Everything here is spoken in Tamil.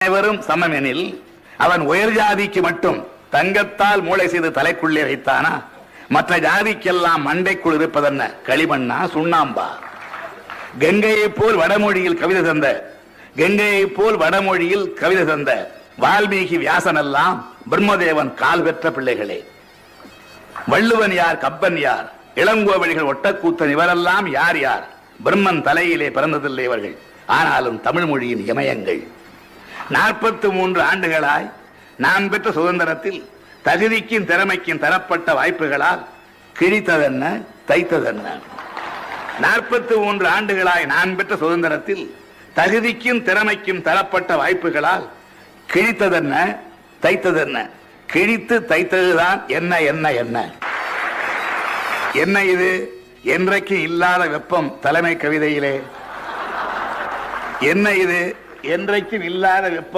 அனைவரும் சமம் எனில் அவன் உயர் ஜாதிக்கு மட்டும் தங்கத்தால் மூளை செய்து தலைக்குள்ளே வைத்தானா? மற்ற ஜாதிக்கெல்லாம் மண்டைக்குள் இருப்பதென்ன? களிமண்ணா, சுண்ணாம்பா? கங்கையை போல் வடமொழியில் கவிதை தந்த வால்மீகி வியாசன் எல்லாம் பிரம்மதேவன் கால் பெற்ற பிள்ளைகளே. வள்ளுவன் யார், கப்பன் யார், இளங்கோவழிகள், ஒட்டக்கூத்தன் இவரெல்லாம் யார் யார்? பிரம்மன் தலையிலே பிறந்ததில்லை இவர்கள். ஆனாலும் தமிழ் மொழியின் இமயங்கள். 43 ஆண்டுகளாய் நான் பெற்ற சுதந்திரத்தில் தகுதிக்கும் திறமைக்கும் தரப்பட்ட வாய்ப்புகளால் கிழித்ததென்ன, தைத்ததென்ன? 43 ஆண்டுகளாய் நான் பெற்ற சுதந்திரத்தில் தகுதிக்கும் திறமைக்கும் தரப்பட்ட வாய்ப்புகளால் கிழித்ததென்ன, தைத்ததென்ன? கிழித்து தைத்ததுதான் என்ன என்ன என்ன என்ன இது? என்றைக்கு இல்லாத வெப்பம் தலைமை கவிதையிலே. என்ன இது? என்றைக்கும் இல்லாத வெப்பம்.